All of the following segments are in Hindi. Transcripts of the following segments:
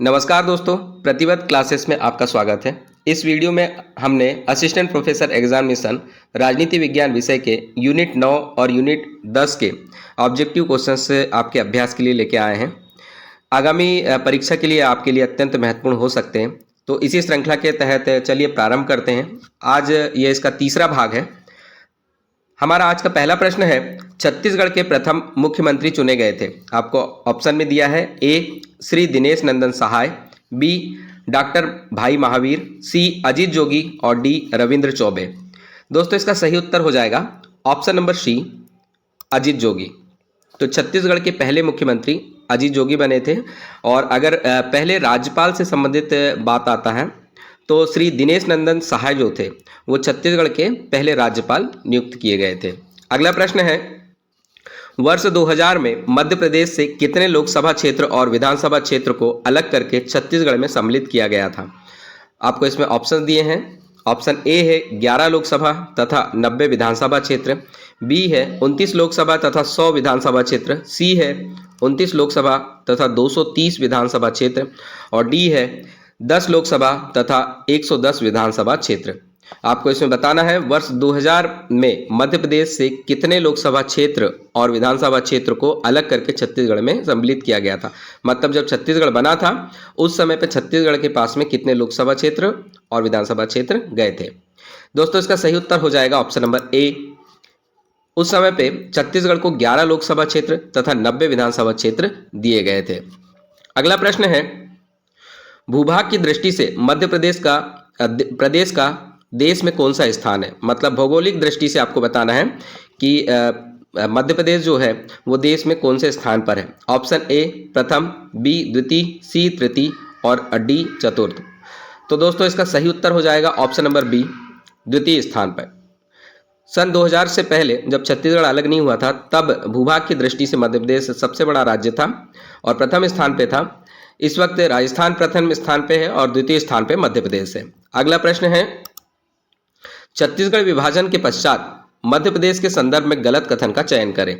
नमस्कार दोस्तों, प्रतिवत क्लासेस में आपका स्वागत है। इस वीडियो में हमने असिस्टेंट प्रोफेसर एग्जामिनेशन राजनीति विज्ञान विषय के यूनिट 9 और यूनिट 10 के ऑब्जेक्टिव क्वेश्चंस आपके अभ्यास के लिए लेके आए हैं। आगामी परीक्षा के लिए आपके लिए अत्यंत महत्वपूर्ण हो सकते हैं। तो इसी श्रृंखला के तहत चलिए प्रारंभ करते हैं। आज ये इसका तीसरा भाग है। हमारा आज का पहला प्रश्न है, छत्तीसगढ़ के प्रथम मुख्यमंत्री चुने गए थे। आपको ऑप्शन में दिया है ए श्री दिनेश नंदन सहाय, बी डॉक्टर भाई महावीर, सी अजीत जोगी और डी रविंद्र चौबे। दोस्तों इसका सही उत्तर हो जाएगा option number C Ajit Jogi. तो छत्तीसगढ़ के पहले मुख्यमंत्री अजीत जोगी बने थे। और अगर पहले राज्यपाल से संबंधित बात आता है तो श्री दिनेश नंदन सहाय जो थे वो छत्तीसगढ़ के पहले राज्यपाल नियुक्त किए गए थे। अगला प्रश्न है, वर्ष 2000 में मध्य प्रदेश से कितने लोकसभा क्षेत्र और विधानसभा क्षेत्र को अलग करके छत्तीसगढ़ में सम्मिलित किया गया था। आपको इसमें ऑप्शन दिए हैं। ऑप्शन ए है 11 लोकसभा तथा 90 विधानसभा क्षेत्र, बी है 29 लोकसभा तथा 100 विधानसभा क्षेत्र, सी है 29 लोकसभा तथा 230 विधानसभा क्षेत्र और डी है 10 लोकसभा तथा 110 विधानसभा क्षेत्र। आपको इसमें बताना है वर्ष 2000 में मध्य प्रदेश से कितने लोकसभा क्षेत्र और विधानसभा क्षेत्र को अलग करके छत्तीसगढ़ में सम्मिलित किया गया था। मतलब जब छत्तीसगढ़ बना था उस समय पे छत्तीसगढ़ के पास में कितने लोकसभा क्षेत्र और विधानसभा क्षेत्र गए थे। दोस्तों इसका सही उत्तर हो जाएगा ऑप्शन नंबर ए। उस समय पे छत्तीसगढ़ को 11 लोकसभा क्षेत्र तथा 90 विधानसभा क्षेत्र दिए गए थे। अगला प्रश्न है, भूभाग की दृष्टि से मध्य प्रदेश का देश में कौन सा स्थान है। मतलब भौगोलिक दृष्टि से आपको बताना है कि मध्य प्रदेश जो है वो देश में कौन से स्थान पर है। ऑप्शन ए प्रथम, बी द्वितीय, सी तृतीय और डी चतुर्थ। तो दोस्तों इसका सही उत्तर हो जाएगा ऑप्शन नंबर बी द्वितीय स्थान पर। सन 2000 से पहले जब छत्तीसगढ़ अलग नहीं हुआ था तब भूभाग की दृष्टि से मध्य प्रदेश सबसे बड़ा राज्य था और प्रथम स्थान पे था। इस वक्त राजस्थान प्रथम स्थान पे है और द्वितीय स्थान पे मध्य प्रदेश है। अगला प्रश्न है, छत्तीसगढ़ विभाजन के पश्चात मध्य प्रदेश के संदर्भ में गलत कथन का चयन करें।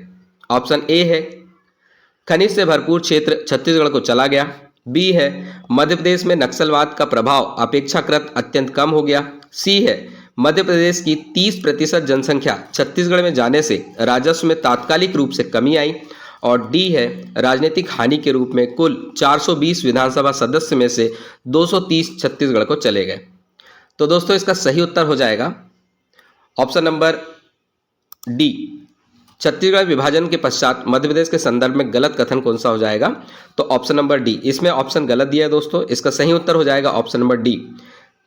ऑप्शन ए है खनिज से भरपूर क्षेत्र छत्तीसगढ़ को चला गया, बी है मध्य प्रदेश में नक्सलवाद का प्रभाव अपेक्षाकृत अत्यंत कम हो गया, सी है मध्य प्रदेश की 30% जनसंख्या छत्तीसगढ़ में जाने से राजस्व में तात्कालिक रूप से कमी आई और डी है राजनीतिक हानि के रूप में कुल 420 विधानसभा सदस्य में से 230 छत्तीसगढ़ को चले गए। तो दोस्तों इसका सही उत्तर हो जाएगा ऑप्शन नंबर डी। छत्तीसगढ़ विभाजन के पश्चात मध्य प्रदेश के संदर्भ में गलत कथन कौन सा हो जाएगा। तो ऑप्शन नंबर डी। इसमें ऑप्शन गलत दिया है दोस्तों, इसका सही उत्तर हो जाएगा ऑप्शन नंबर डी।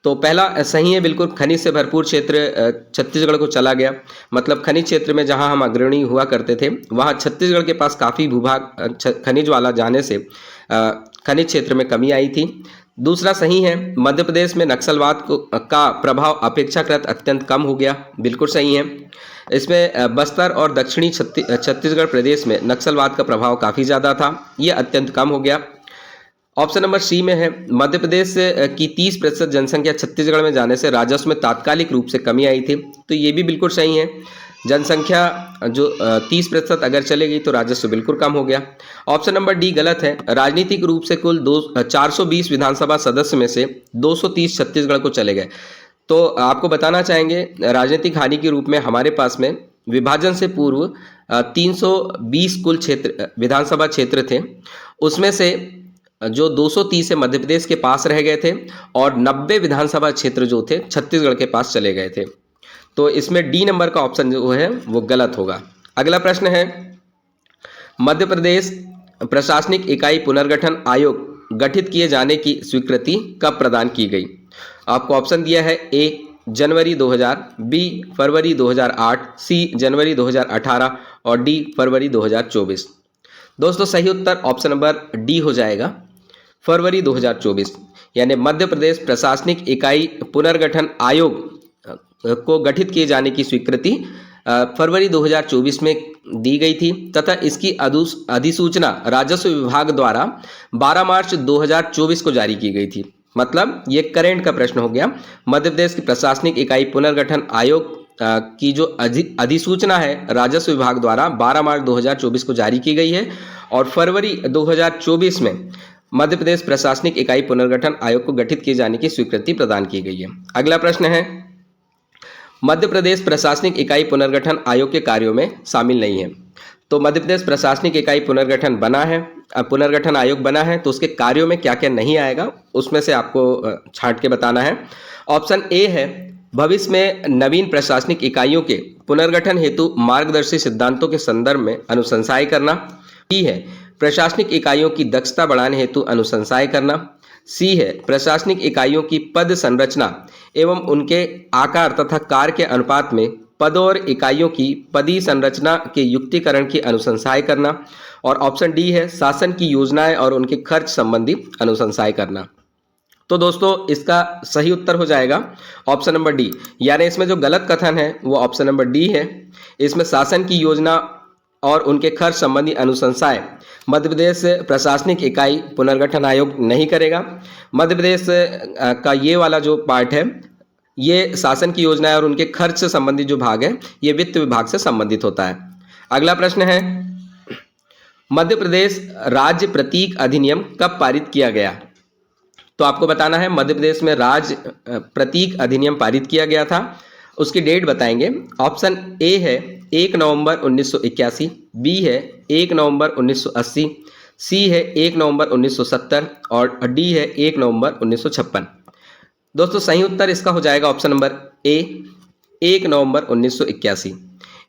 तो पहला सही है बिल्कुल, खनिज से भरपूर क्षेत्र छत्तीसगढ़ को चला गया। मतलब खनिज क्षेत्र में जहां हम अग्रणी हुआ करते थे वहां छत्तीसगढ़ के पास काफ़ी भूभाग खनिज वाला जाने से खनिज क्षेत्र में कमी आई थी। दूसरा सही है, मध्य प्रदेश में नक्सलवाद का प्रभाव अपेक्षाकृत अत्यंत कम हो गया, बिल्कुल सही है। इसमें बस्तर और दक्षिणी छत्तीसगढ़ प्रदेश में नक्सलवाद का प्रभाव काफ़ी ज़्यादा था, यह अत्यंत कम हो गया। ऑप्शन नंबर सी में है मध्य प्रदेश की 30% जनसंख्या छत्तीसगढ़ में जाने से राजस्व में तात्कालिक रूप से कमी आई थी, तो ये भी बिल्कुल सही है। जनसंख्या जो 30% अगर चलेगी तो राजस्व बिल्कुल कम हो गया। ऑप्शन नंबर डी गलत है, राजनीतिक रूप से कुल 420 विधानसभा सदस्य में से 230 छत्तीसगढ़ को चले गए। तो आपको बताना चाहेंगे राजनीतिक हानि के रूप में हमारे पास में विभाजन से पूर्व 320 कुल क्षेत्र विधानसभा क्षेत्र थे, उसमें से जो 230 मध्य प्रदेश के पास रह गए थे और 90 विधानसभा क्षेत्र जो थे छत्तीसगढ़ के पास चले गए थे। तो इसमें डी नंबर का ऑप्शन जो है वो गलत होगा। अगला प्रश्न है, मध्य प्रदेश प्रशासनिक इकाई पुनर्गठन आयोग गठित किए जाने की स्वीकृति कब प्रदान की गई। आपको ऑप्शन दिया है ए जनवरी 2000, बी फरवरी 2008, सी जनवरी 2018 और डी फरवरी 2024। दोस्तों सही उत्तर ऑप्शन नंबर डी हो जाएगा, फरवरी 2024। यानी मध्य प्रदेश प्रशासनिक इकाई पुनर्गठन आयोग को गठित किए जाने की स्वीकृति फरवरी 2024 में दी गई थी तथा इसकी अधिसूचना राजस्व विभाग द्वारा 12 मार्च 2024 को जारी की गई थी। मतलब ये करेंट का प्रश्न हो गया। मध्य प्रदेश की प्रशासनिक इकाई पुनर्गठन आयोग की जो अधिसूचना है राजस्व विभाग द्वारा 12 मार्च 2024 को जारी की गई है और फरवरी 2024 में मध्य प्रदेश प्रशासनिक इकाई पुनर्गठन आयोग को गठित किए जाने की स्वीकृति प्रदान की गई है। अगला प्रश्न है, मध्य प्रदेश प्रशासनिक इकाई पुनर्गठन आयोग के कार्यों में शामिल नहीं है। तो मध्य प्रदेश प्रशासनिक इकाई पुनर्गठन बना है, पुनर्गठन आयोग बना है, तो उसके कार्यों में क्या क्या नहीं आएगा उसमें से आपको छांट के बताना है। ऑप्शन ए है, भविष्य में नवीन प्रशासनिक इकाइयों के पुनर्गठन हेतु मार्गदर्शी सिद्धांतों के संदर्भ में अनुशंसाएं करना। बी है, प्रशासनिक इकाइयों की दक्षता बढ़ाने हेतु अनुशंसाएं करना। सी है, प्रशासनिक इकाइयों की पद संरचना एवं उनके आकार तथा कार्य के अनुपात में पदों और इकाइयों की पदीय संरचना के युक्तिकरण की अनुशंसाएं करना। और ऑप्शन डी है, शासन की योजनाएं और उनके खर्च संबंधी अनुशंसाएं करना। तो दोस्तों इसका सही उत्तर हो जाएगा ऑप्शन नंबर डी, यानी इसमें जो गलत कथन है वो ऑप्शन नंबर डी है। इसमें शासन की योजना और उनके खर्च संबंधी अनुशंसाएं मध्य प्रदेश प्रशासनिक इकाई पुनर्गठन आयोग नहीं करेगा। मध्य प्रदेश का ये वाला जो पार्ट है, ये शासन की योजनाएं और उनके खर्च से संबंधित जो भाग है ये वित्त विभाग से संबंधित होता है। अगला प्रश्न है, मध्य प्रदेश राज्य प्रतीक अधिनियम कब पारित किया गया? तो आपको बताना है मध्य प्रदेश में राज्य प्रतीक अधिनियम पारित किया गया था, उसकी डेट बताएंगे। ऑप्शन ए है 1 नवंबर 1981, बी है 1 नवंबर 1980, सी है 1 नवंबर 1970 और डी है 1 नवंबर 1956। दोस्तों सही उत्तर इसका हो जाएगा ऑप्शन नंबर ए, 1 नवंबर 1981।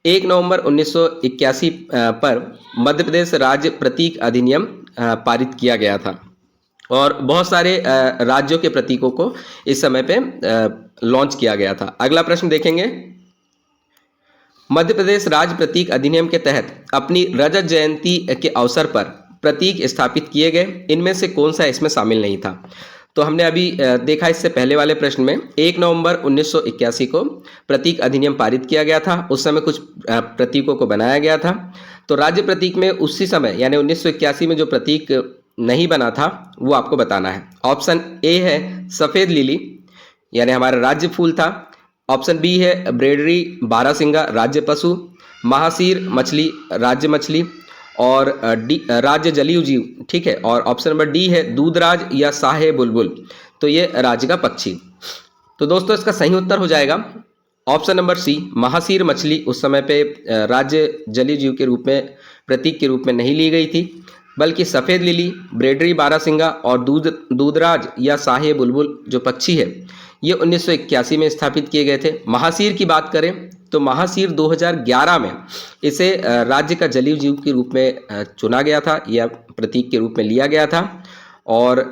1 नवंबर 1981 पर मध्य प्रदेश राज्य प्रतीक अधिनियम पारित किया गया था और बहुत सारे राज्यों के प्रतीकों को इस समय पे लॉन्च किया गया था। अगला प्रश्न देखेंगे, मध्य प्रदेश राज्य प्रतीक अधिनियम के तहत अपनी रजत जयंती के अवसर पर प्रतीक स्थापित किए गए, इनमें से कौन सा इसमें शामिल नहीं था? तो हमने अभी देखा इससे पहले वाले प्रश्न में 1 नवंबर 1981 को प्रतीक अधिनियम पारित किया गया था, उस समय कुछ प्रतीकों को बनाया गया था। तो राज्य प्रतीक में उसी समय यानी 1981 में जो प्रतीक नहीं बना था वो आपको बताना है। ऑप्शन ए है सफ़ेद लिली यानी हमारा राज्य फूल था। ऑप्शन बी है ब्रेडरी बारहसिंगा राज्य पशु, महासीर मछली राज्य मछली और डी राज्य जलीय जीव, ठीक है। और ऑप्शन नंबर डी है दूधराज या साहे बुलबुल, तो ये राज्य का पक्षी। तो दोस्तों इसका सही उत्तर हो जाएगा ऑप्शन नंबर सी, महासीर मछली उस समय पे राज्य जलीय जीव के रूप में प्रतीक के रूप में नहीं ली गई थी, बल्कि सफ़ेद लिली, ब्रेडरी बारहसिंगा और दूधराज या साहे बुलबुल जो पक्षी है ये 1981 में स्थापित किए गए थे। महासीर की बात करें तो महासीर 2011 में इसे राज्य का जलीय जीव के रूप में चुना गया था या प्रतीक के रूप में लिया गया था। और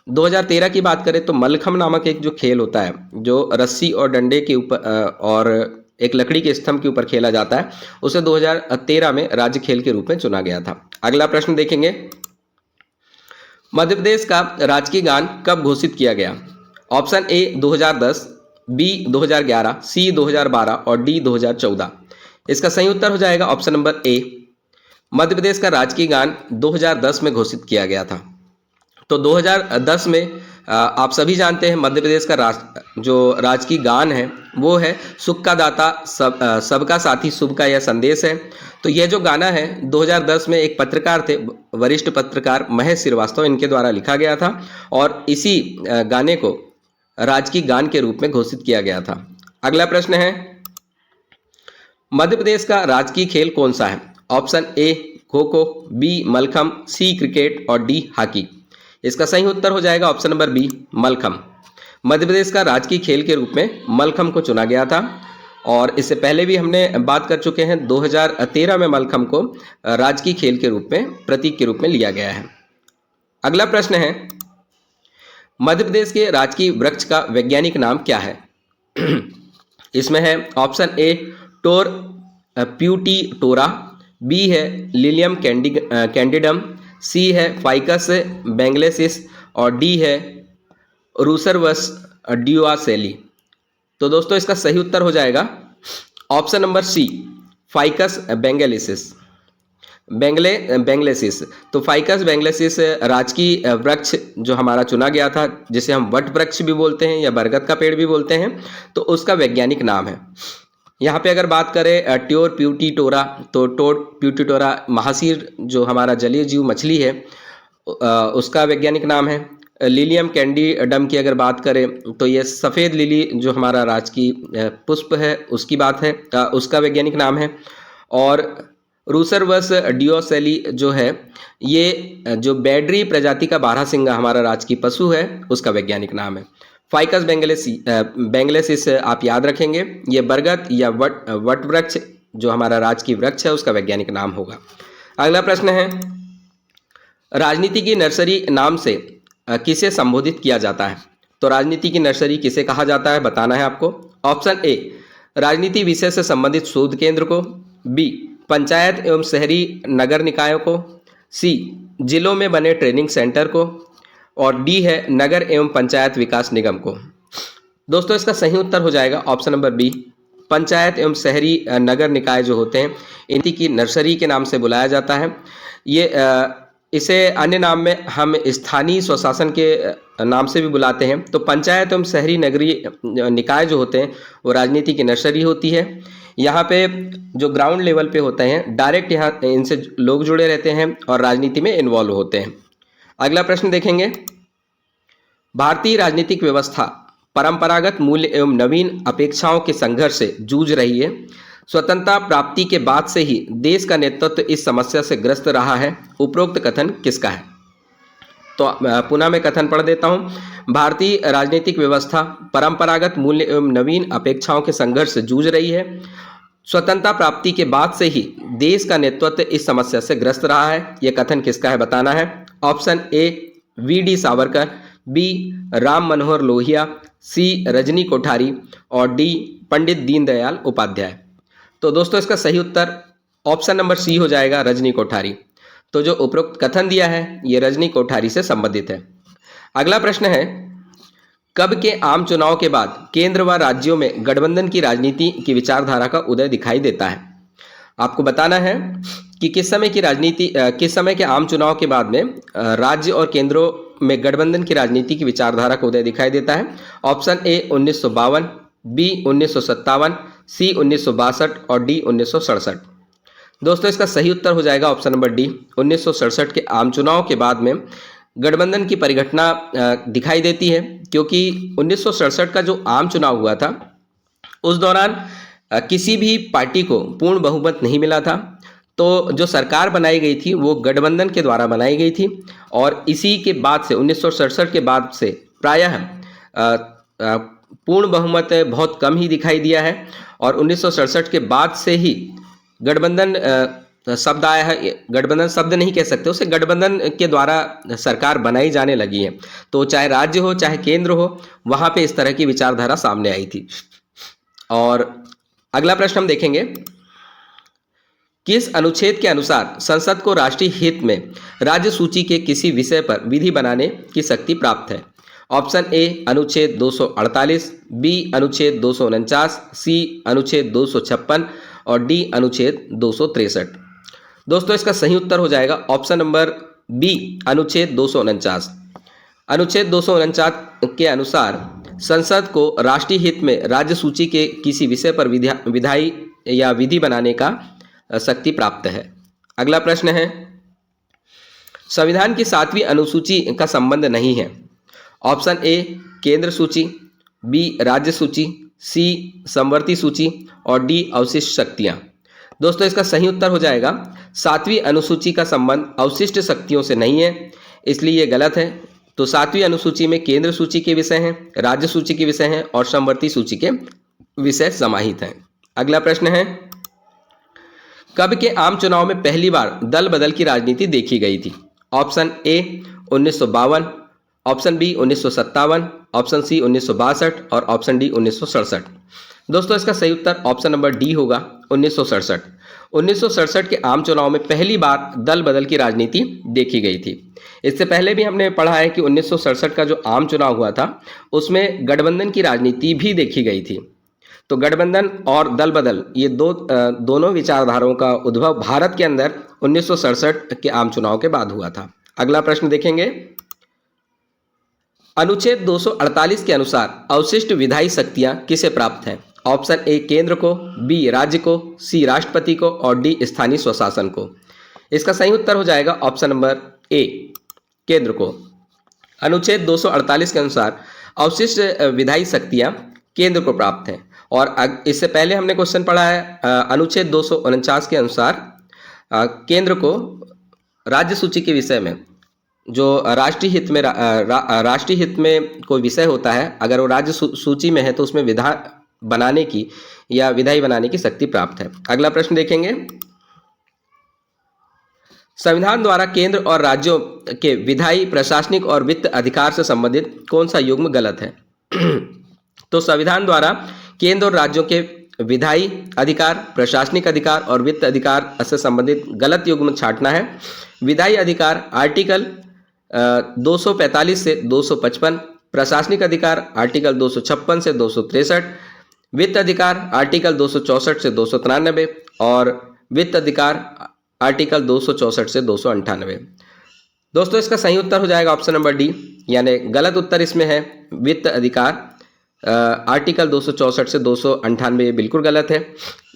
2013 की बात करें तो मलखम नामक एक जो खेल होता है जो रस्सी और डंडे के ऊपर और एक लकड़ी के स्तंभ के ऊपर खेला जाता है, उसे 2013 में राज्य खेल के रूप में चुना गया था। अगला प्रश्न देखेंगे, मध्य प्रदेश का राजकीय गान कब घोषित किया गया? ऑप्शन ए 2010, बी 2011, सी 2012 और डी 2014। इसका सही उत्तर हो जाएगा option number A, Madhya Pradesh का राजकीय गान 2010 में घोषित किया गया था। तो 2010 में आप सभी जानते हैं मध्य प्रदेश का जो राजकीय गान है वो है सुख का दाता सबका साथी शुभ का यह संदेश है। तो यह जो गाना है 2010 में एक पत्रकार थे, वरिष्ठ पत्रकार महेश श्रीवास्तव, इनके द्वारा लिखा गया था और इसी गाने को राजकीय गान के रूप में घोषित किया गया था। अगला प्रश्न है, मध्य प्रदेश का राजकीय खेल कौन सा है? ऑप्शन ए खो खो, बी मलखम, सी क्रिकेट और डी हॉकी। इसका सही उत्तर हो जाएगा option number B mallakhamb. Madhya Pradesh का राजकीय खेल के रूप में मलखम को चुना गया था और इससे पहले भी हमने बात कर चुके हैं 2013 में मलखम को राजकीय खेल के रूप में प्रतीक के रूप में लिया गया है। अगला प्रश्न है, मध्य प्रदेश के राजकीय वृक्ष का वैज्ञानिक नाम क्या है? इसमें है ऑप्शन ए टोर प्यूटीटोरा, बी है लिलियम कैंडिडम, सी है फाइकस बेंगलेसिस और डी है रूसरवस ड्यूआसेली। तो दोस्तों इसका सही उत्तर हो जाएगा ऑप्शन नंबर सी फाइकस बेंगलेसिस। तो फाइकस बेंगलेसिस राजकीय वृक्ष जो हमारा चुना गया था, जिसे हम वट वृक्ष भी बोलते हैं या बरगद का पेड़ भी बोलते हैं, तो उसका वैज्ञानिक नाम है। यहाँ पे अगर बात करें ट्योर प्यूटीटोरा, तो टोर प्यूटीटोरा महासीर जो हमारा जलीय जीव मछली है उसका वैज्ञानिक नाम है। लिलियम कैंडिडम की अगर बात करें तो ये सफ़ेद लिली जो हमारा राजकीय पुष्प है उसकी बात है, उसका वैज्ञानिक नाम है। और रूसरवस डियोसेली जो है ये जो बैडरी प्रजाति का बारहसिंगा हमारा राजकीय पशु है उसका वैज्ञानिक नाम है। फाइकस बेंगलेसिस आप याद रखेंगे, ये बरगद या वट वृक्ष जो हमारा राजकीय वृक्ष है उसका वैज्ञानिक नाम होगा। अगला प्रश्न है, राजनीति की नर्सरी नाम से किसे संबोधित किया जाता है? तो राजनीति की नर्सरी किसे कहा जाता है बताना है आपको। ऑप्शन ए, राजनीति विषय से संबंधित शोध केंद्र को। बी, पंचायत एवं शहरी नगर निकायों को। सी, जिलों में बने ट्रेनिंग सेंटर को। और डी है नगर एवं पंचायत विकास निगम को। दोस्तों इसका सही उत्तर हो जाएगा ऑप्शन नंबर बी, पंचायत एवं शहरी नगर निकाय जो होते हैं इनकी की नर्सरी के नाम से बुलाया जाता है। ये इसे अन्य नाम में हम स्थानीय स्वशासन के नाम से भी बुलाते हैं। तो पंचायत एवं शहरी नगरीय निकाय जो होते हैं वो राजनीति की नर्सरी होती है। यहाँ पे जो ग्राउंड लेवल पे होते हैं डायरेक्ट यहाँ इनसे लोग जुड़े रहते हैं और राजनीति में इन्वॉल्व होते हैं। अगला प्रश्न देखेंगे, भारतीय राजनीतिक व्यवस्था परंपरागत मूल्य एवं नवीन अपेक्षाओं के संघर्ष से जूझ रही है। स्वतंत्रता प्राप्ति के बाद से ही देश का नेतृत्व इस समस्या से ग्रस्त रहा है। उपरोक्त कथन किसका है? तो पुनः मैं कथन पढ़ देता हूं। भारतीय राजनीतिक व्यवस्था परंपरागत मूल्य एवं नवीन अपेक्षाओं के संघर्ष से जूझ रही है। स्वतंत्रता प्राप्ति के बाद से ही देश का नेतृत्व इस समस्या से ग्रस्त रहा है। यह कथन किसका है बताना है। Option A, V D. Savarkar. B, Ram Manohar Lohia. C, Rajni Kothari. और डी, पंडित दीनदयाल उपाध्याय। तो दोस्तों इसका सही उत्तर ऑप्शन नंबर सी हो जाएगा, रजनी कोठारी। तो जो उपरोक्त कथन दिया है ये रजनी कोठारी से संबंधित है। अगला प्रश्न है, कब के आम चुनाव के बाद केंद्र व राज्यों में गठबंधन की राजनीति की विचारधारा का उदय दिखाई देता है? आपको बताना है कि किस समय के आम चुनाव के बाद में राज्य और केंद्रों में गठबंधन की राजनीति की विचारधारा का उदय दिखाई देता है। ऑप्शन ए 1952, बी 1957, सी 1962 और डी 1967। दोस्तों इसका सही उत्तर हो जाएगा ऑप्शन नंबर डी, 1967 के आम चुनाव के बाद में गठबंधन की परिघटना दिखाई देती है, क्योंकि 1967 का जो आम चुनाव हुआ था उस दौरान किसी भी पार्टी को पूर्ण बहुमत नहीं मिला था। तो जो सरकार बनाई गई थी वो गठबंधन के द्वारा बनाई गई थी और इसी के बाद से 1967 के बाद से प्रायः पूर्ण बहुमत बहुत कम ही दिखाई दिया है। और 1967 के बाद से ही गठबंधन शब्द आया है। गठबंधन शब्द नहीं कह सकते, उसे गठबंधन के द्वारा सरकार बनाई जाने लगी है। तो चाहे राज्य हो चाहे केंद्र हो वहाँ पे इस तरह की विचारधारा सामने आई थी। और अगला प्रश्न हम देखेंगे, किस अनुच्छेद के अनुसार संसद को राष्ट्रीय हित में राज्य सूची के किसी विषय पर विधि बनाने की शक्ति प्राप्त है? ऑप्शन ए अनुच्छेद 248, बी अनुच्छेद 249, सी अनुच्छेद 256 और डी अनुच्छेद 263। दोस्तों इसका सही उत्तर हो जाएगा ऑप्शन नंबर बी, अनुच्छेद 249। अनुच्छेद 249 के अनुसार संसद को राष्ट्रीय हित में राज्य सूची के किसी विषय पर विधायी या विधि बनाने का शक्ति प्राप्त है। अगला प्रश्न है, संविधान की 7वीं अनुसूची का संबंध नहीं है। ऑप्शन ए केंद्र सूची, बी राज्य सूची, सी समवर्ती सूची और डी अवशिष्ट शक्तियां। दोस्तों इसका सही उत्तर हो जाएगा 7वीं अनुसूची का संबंध अवशिष्ट शक्तियों से नहीं है, इसलिए ये गलत है। तो 7वीं अनुसूची में केंद्र सूची के विषय हैं, राज्य सूची के विषय हैं और समवर्ती सूची के विषय समाहित हैं। अगला प्रश्न है, कब के आम चुनाव में पहली बार दल बदल की राजनीति देखी गई थी? Option A 1952, option B 1957, option C 1962 और ऑप्शन डी 1967। दोस्तों इसका सही उत्तर ऑप्शन नंबर डी होगा, 1967। 1967 के आम चुनाव में पहली बार दल बदल की राजनीति देखी गई थी। इससे पहले भी हमने पढ़ा है कि 1967 का जो आम चुनाव हुआ था उसमें गठबंधन की राजनीति भी देखी गई थी। तो गठबंधन और दल बदल ये दोनों विचारधाराओं का उद्भव भारत के अंदर 1967 के आम चुनाव के बाद हुआ था। अगला प्रश्न देखेंगे, अनुच्छेद 248 के अनुसार अवशिष्ट विधायी शक्तियां किसे प्राप्त हैं? ऑप्शन ए केंद्र को, बी राज्य को, सी राष्ट्रपति को और डी स्थानीय स्वशासन को। इसका सही उत्तर हो जाएगा ऑप्शन नंबर ए केंद्र को। अनुच्छेद 248 के अनुसार अवशिष्ट विधायी शक्तियां केंद्र को प्राप्त हैं। और इससे पहले हमने क्वेश्चन पढ़ा है अनुच्छेद 249 के अनुसार केंद्र को राज्य सूची के विषय में जो राष्ट्रीय हित में राष्ट्रीय हित में कोई विषय होता है, अगर वो राज्य सूची में है तो उसमें विधान बनाने की या विधायी बनाने की शक्ति प्राप्त है। अगला प्रश्न देखेंगे, संविधान द्वारा केंद्र और राज्यों के विधायी, प्रशासनिक और वित्त अधिकार से संबंधित कौन सा युग्म गलत है? तो संविधान द्वारा केंद्र और राज्यों के विधायी अधिकार, प्रशासनिक अधिकार और वित्त अधिकार से संबंधित गलत युग्म छांटना है। विधायी अधिकार आर्टिकल 245 से 255, प्रशासनिक अधिकार आर्टिकल 256 से 263, वित्त अधिकार आर्टिकल 264 से 293 और वित्त अधिकार आर्टिकल 264 से 298। दोस्तों इसका सही उत्तर हो जाएगा ऑप्शन नंबर डी, यानी गलत उत्तर इसमें है वित्त अधिकार आर्टिकल 264 से 298, ये बिल्कुल गलत है।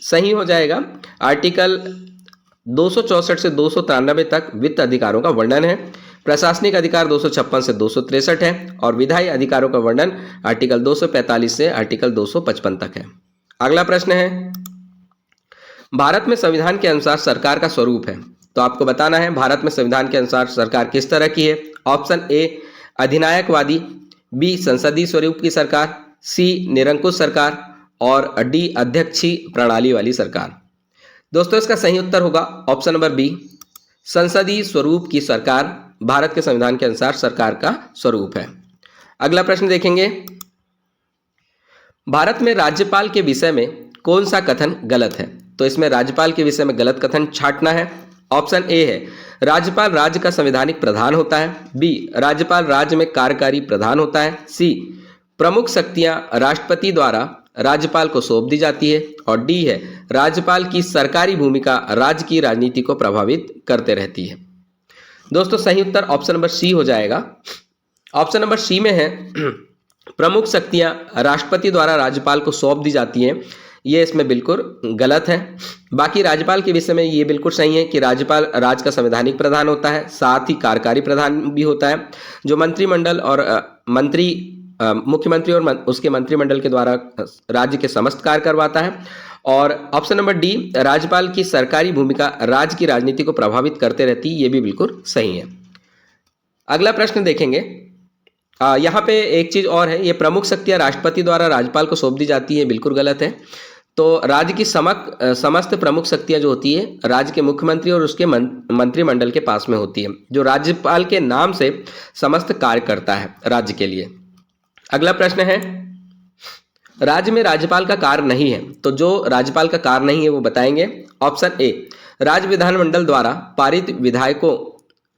सही हो जाएगा आर्टिकल 264 से 293 तक वित्त अधिकारों का वर्णन है। प्रशासनिक अधिकार 256 से 263 है और विधायी अधिकारों का वर्णन आर्टिकल 245 से आर्टिकल 255 तक है। अगला प्रश्न है, भारत में संविधान के अनुसार सरकार का स्वरूप है। तो आपको बताना है भारत में संविधान के अनुसार सरकार किस तरह की है। ऑप्शन ए अधिनायकवादी, बी संसदीय स्वरूप की सरकार, सी निरंकुश सरकार और डी अध्यक्षीय प्रणाली वाली सरकार। दोस्तों इसका सही उत्तर होगा ऑप्शन नंबर बी, संसदीय स्वरूप की सरकार भारत के संविधान के अनुसार सरकार का स्वरूप है। अगला प्रश्न देखेंगे, भारत में राज्यपाल के विषय में कौन सा कथन गलत है? तो इसमें राज्यपाल के विषय में गलत कथन छांटना है। ऑप्शन ए है राज्यपाल राज्य का संवैधानिक प्रधान होता है, बी राज्यपाल राज्य में कार्यकारी प्रधान होता है, सी प्रमुख शक्तियां राष्ट्रपति द्वारा राज्यपाल को सौंप दी जाती है और डी है राज्यपाल की सरकारी भूमिका राज्य की राजनीति को प्रभावित करते रहती है। दोस्तों सही उत्तर ऑप्शन नंबर सी हो जाएगा। ऑप्शन नंबर सी में है प्रमुख शक्तियां राष्ट्रपति द्वारा राज्यपाल को सौंप दी जाती हैं, ये इसमें बिल्कुल गलत है। बाकी राज्यपाल के विषय में ये बिल्कुल सही है कि राज्यपाल राज्य का संवैधानिक प्रधान होता है, साथ ही कार्यकारी प्रधान भी होता है जो मंत्रिमंडल और मुख्यमंत्री और उसके मंत्रिमंडल के द्वारा राज्य के समस्त कार्य करवाता है। और ऑप्शन नंबर डी राज्यपाल की सरकारी भूमिका राज्य की राजनीति को प्रभावित करते रहती है, ये भी बिल्कुल सही है। अगला प्रश्न देखेंगे, यहाँ पे एक चीज और है, ये प्रमुख शक्तियां राष्ट्रपति द्वारा राज्यपाल को सौंप दी जाती है, बिल्कुल गलत है। तो राज्य की समस्त प्रमुख शक्तियां जो होती है राज्य के मुख्यमंत्री और उसके मंत्रिमंडल के पास में होती है, जो राज्यपाल के नाम से समस्त कार्य करता है राज्य के लिए। अगला प्रश्न है, राज्य में राज्यपाल का कार्य नहीं है, तो जो राज्यपाल का कार्य नहीं है वो बताएंगे। ऑप्शन ए राज्य विधानमंडल द्वारा पारित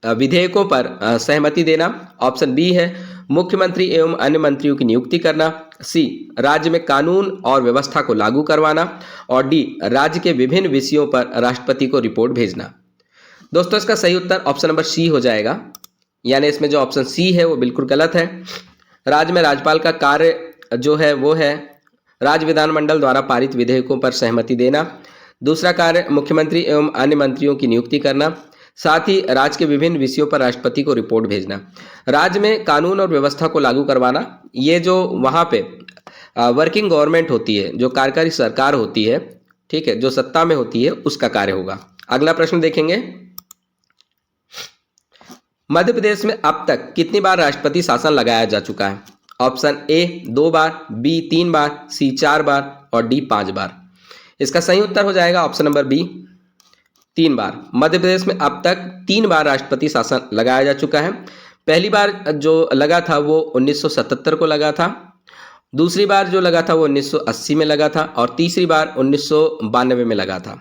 विधेयकों पर सहमति देना। ऑप्शन बी है मुख्यमंत्री एवं अन्य मंत्रियों की नियुक्ति करना। सी राज्य में कानून और व्यवस्था को लागू करवाना और डी राज्य के विभिन्न विषयों पर राष्ट्रपति को रिपोर्ट भेजना। दोस्तों इसका सही उत्तर ऑप्शन नंबर सी हो जाएगा, यानी इसमें जो ऑप्शन सी है वो बिल्कुल गलत है। राज्य में राज्यपाल का कार्य जो है वो है राज्य विधानमंडल द्वारा पारित विधेयकों पर सहमति देना, दूसरा कार्य मुख्यमंत्री एवं अन्य मंत्रियों की नियुक्ति करना, साथ ही राज्य के विभिन्न विषयों पर राष्ट्रपति को रिपोर्ट भेजना। राज्य में कानून और व्यवस्था को लागू करवाना, ये जो वहाँ पे वर्किंग गवर्नमेंट होती है, जो कार्यकारी सरकार होती है, ठीक है, जो सत्ता में होती है, उसका कार्य होगा। अगला प्रश्न देखेंगे, मध्य प्रदेश में अब तक कितनी बार राष्ट्रपति शासन लगाया जा चुका है? ऑप्शन ए 2 बार, बी 3 बार, सी 4 बार और डी 5 बार। इसका सही उत्तर हो जाएगा ऑप्शन नंबर बी 3 बार। मध्य प्रदेश में अब तक 3 बार राष्ट्रपति शासन लगाया जा चुका है। पहली बार जो लगा था वो 1977 को लगा था, दूसरी बार जो लगा था वो 1980 में लगा था और तीसरी बार 1992 में लगा था।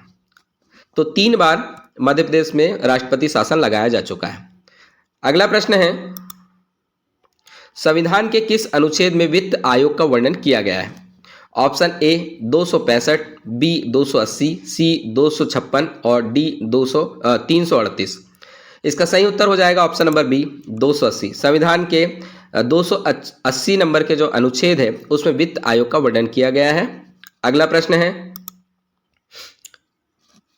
तो 3 बार मध्य प्रदेश में राष्ट्रपति शासन लगाया जा चुका है। अगला प्रश्न है, संविधान के किस अनुच्छेद में वित्त आयोग का वर्णन किया गया है? ऑप्शन ए 265, बी 280, सी 256 और डी 338। इसका सही उत्तर हो जाएगा ऑप्शन नंबर बी 280। संविधान के 280 नंबर के जो अनुच्छेद है उसमें वित्त आयोग का वर्णन किया गया है। अगला प्रश्न है,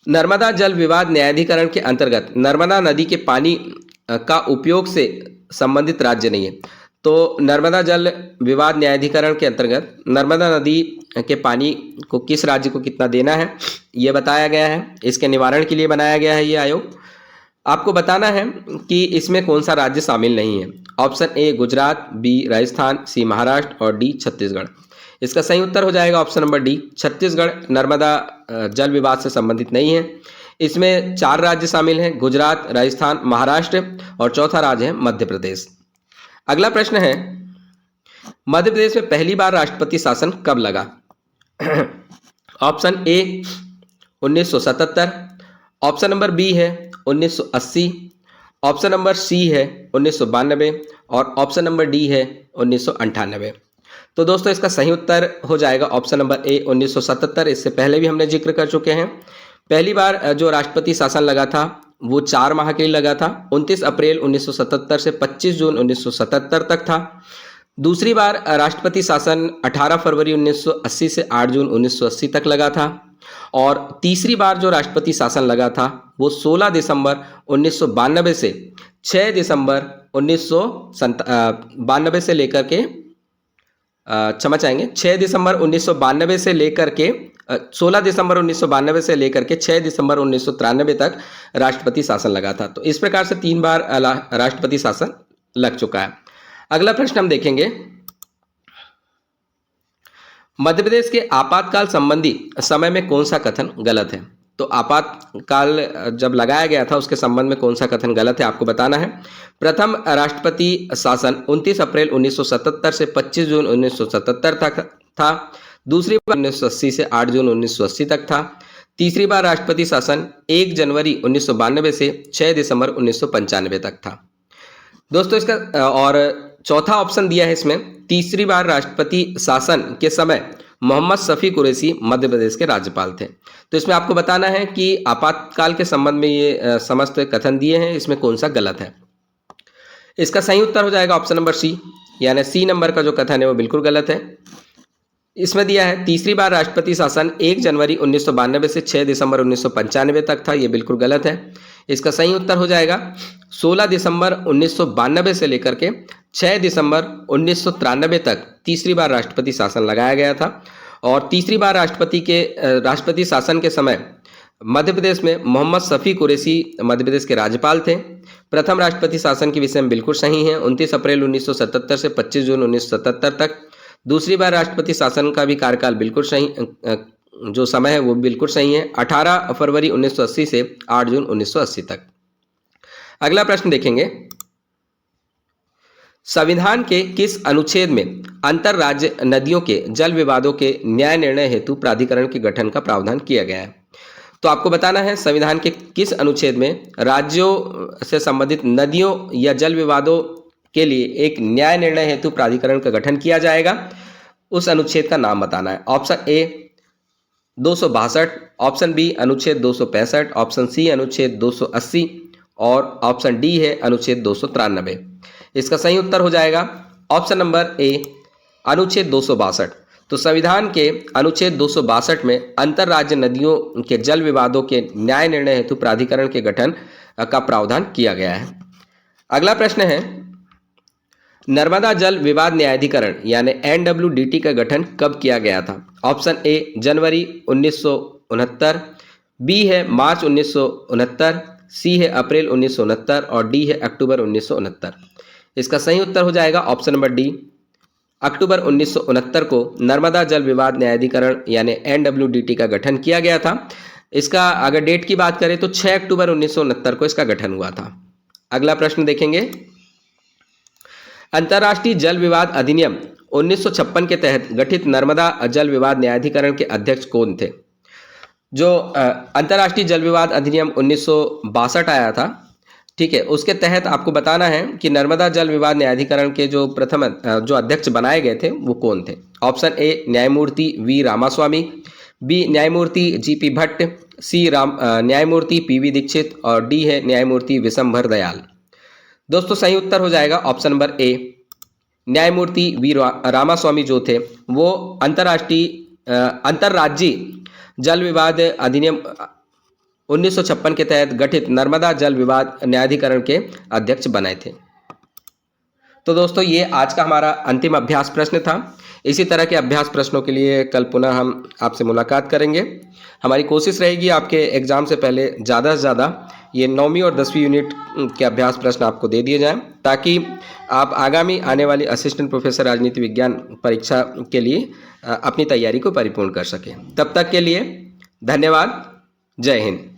नर्मदा जल विवाद न्यायाधिकरण के अंतर्गत नर्मदा नदी के पानी का उपयोग से संबंधित राज्य नहीं है। तो नर्मदा जल विवाद न्यायाधिकरण के अंतर्गत नर्मदा नदी के पानी को किस राज्य को कितना देना है ये बताया गया है। इसके निवारण के लिए बनाया गया है ये आयोग। आपको बताना है कि इसमें कौन सा राज्य शामिल नहीं है। Option A Gujarat, B Rajasthan, C Maharashtra और डी छत्तीसगढ़। इसका सही उत्तर हो जाएगा option number D, Chhattisgarh Narmada जल विवाद से संबंधित नहीं है। इसमें 4 राज्य शामिल हैं, गुजरात, राजस्थान, महाराष्ट्र और चौथा राज्य है मध्य प्रदेश। अगला प्रश्न है, मध्य प्रदेश में पहली बार राष्ट्रपति शासन कब लगा? Option A 1977, option number B है 1980, ऑप्शन नंबर सी है 1992 और ऑप्शन नंबर डी है 1998। तो दोस्तों इसका सही उत्तर हो जाएगा ऑप्शन नंबर ए 1977। इससे पहले भी हमने जिक्र कर चुके हैं। पहली बार जो राष्ट्रपति शासन लगा था वो 4 माह के लिए लगा था, 29 अप्रैल 1977 से 25 जून 1977 तक था। दूसरी बार राष्ट्रपति शासन 18 फरवरी 1980 से 8 जून 1980 तक लगा था। और तीसरी बार जो राष्ट्रपति शासन लगा था वो 16 दिसंबर 1992 से 6 दिसंबर 1992 से लेकर के 6 दिसंबर 1992 से लेकर के 16 दिसंबर 1992 से लेकर के 6 दिसंबर 1993 तक राष्ट्रपति शासन लगा था। तो इस प्रकार से 3 बार राष्ट्रपति शासन लग चुका है। अगला प्रश्न हम देखेंगे, मध्य प्रदेश के आपातकाल संबंधी समय में कौन सा कथन गलत है? तो आपातकाल जब लगाया गया था उसके संबंध में कौन सा कथन गलत है आपको बताना है। प्रथम राष्ट्रपति शासन 29 अप्रैल 1977 से 25 जून 1977 तक था। दूसरी बार 1980 से 8 जून 1980 तक था। तीसरी बार राष्ट्रपति शासन 1 जनवरी 1992 से 6 दिसंबर 1995 तक था। दोस्तों इसका और चौथा ऑप्शन दिया है इसमें, तीसरी बार राष्ट्रपति शासन के समय मोहम्मद शफी कुरैशी मध्य प्रदेश के राज्यपाल थे। तो इसमें आपको बताना है कि आपातकाल के संबंध में ये समस्त कथन दिए हैं, इसमें कौन सा गलत है। इसका सही उत्तर हो जाएगा ऑप्शन नंबर सी, यानी सी नंबर का जो कथन है वो बिल्कुल गलत है। इसमें दिया है तीसरी बार राष्ट्रपति शासन 1 जनवरी 1992 से 6 दिसंबर 1995 तक था, ये बिल्कुल गलत है। इसका सही उत्तर हो जाएगा 16 दिसंबर 1992 से लेकर के 6 दिसंबर 1993 तक तीसरी बार राष्ट्रपति शासन लगाया गया था। और तीसरी बार राष्ट्रपति शासन के समय मध्य प्रदेश में मोहम्मद शफी कुरैशी मध्य प्रदेश के राज्यपाल थे। प्रथम राष्ट्रपति शासन के विषय में बिल्कुल सही है, 29 अप्रैल 1977 से 25 जून 1977 तक। दूसरी बार राष्ट्रपति शासन का भी कार्यकाल बिल्कुल सही, जो समय है वो बिल्कुल सही है, 18 फरवरी 1980 से 8 जून 1980 तक। अगला प्रश्न देखेंगे, संविधान के किस अनुच्छेद में अंतर राज्य नदियों के जल विवादों के न्याय निर्णय हेतु प्राधिकरण के गठन का प्रावधान किया गया है? तो आपको बताना है संविधान के किस अनुच्छेद में राज्यों से संबंधित नदियों या जल विवादों के लिए एक न्याय निर्णय हेतु प्राधिकरण का गठन किया जाएगा, उस अनुच्छेद का नाम बताना है। ऑप्शन ए 262, ऑप्शन बी अनुच्छेद 265, ऑप्शन सी अनुच्छेद 280 और ऑप्शन डी है अनुच्छेद 293। इसका सही उत्तर हो जाएगा ऑप्शन नंबर ए अनुच्छेद 262। तो संविधान के अनुच्छेद 262 में अंतर राज्य नदियों के जल विवादों के न्याय निर्णय हेतु प्राधिकरण के गठन का प्रावधान किया गया है। अगला प्रश्न है, नर्मदा जल विवाद न्यायाधिकरण यानी NWDT का गठन कब किया गया था? ऑप्शन ए जनवरी 1969, बी है मार्च 1969, सी है अप्रैल 1969 और डी है अक्टूबर 1969। इसका सही उत्तर हो जाएगा ऑप्शन नंबर डी, अक्टूबर 1969 को नर्मदा जल विवाद न्यायाधिकरण यानी NWDT का गठन किया गया था। इसका अगर डेट की बात करें तो 6 अक्टूबर 1969 को इसका गठन हुआ था। अगला प्रश्न देखेंगे, अंतर्राष्ट्रीय जल विवाद अधिनियम 1956 के तहत गठित नर्मदा जल विवाद न्यायाधिकरण के अध्यक्ष कौन थे? जो अंतर्राष्ट्रीय जल विवाद अधिनियम 1962 आया था, ठीक है, उसके तहत आपको बताना है कि नर्मदा जल विवाद न्यायाधिकरण के जो प्रथम जो अध्यक्ष बनाए गए थे वो कौन थे? ऑप्शन ए न्यायमूर्ति वी रामास्वामी, बी न्यायमूर्ति GP भट्ट, सी न्यायमूर्ति PV दीक्षित और डी है न्यायमूर्ति विशंभर दयाल। दोस्तों सही उत्तर हो जाएगा ऑप्शन नंबर ए, न्यायमूर्ति वी रामास्वामी जो थे वो अंतर्राज्यीय जल विवाद अधिनियम 1956 के तहत गठित नर्मदा जल विवाद न्यायाधिकरण के अध्यक्ष बनाए थे। तो दोस्तों ये आज का हमारा अंतिम अभ्यास प्रश्न था। इसी तरह के अभ्यास प्रश्नों के लिए कल पुनः हम आपसे मुलाकात करेंगे। हमारी कोशिश रहेगी आपके एग्ज़ाम से पहले ज़्यादा से ज़्यादा ये 9वीं और 10वीं यूनिट के अभ्यास प्रश्न आपको दे दिए जाएं, ताकि आप आगामी आने वाली असिस्टेंट प्रोफेसर राजनीति विज्ञान परीक्षा के लिए अपनी तैयारी को परिपूर्ण कर सकें। तब तक के लिए धन्यवाद। जय हिंद।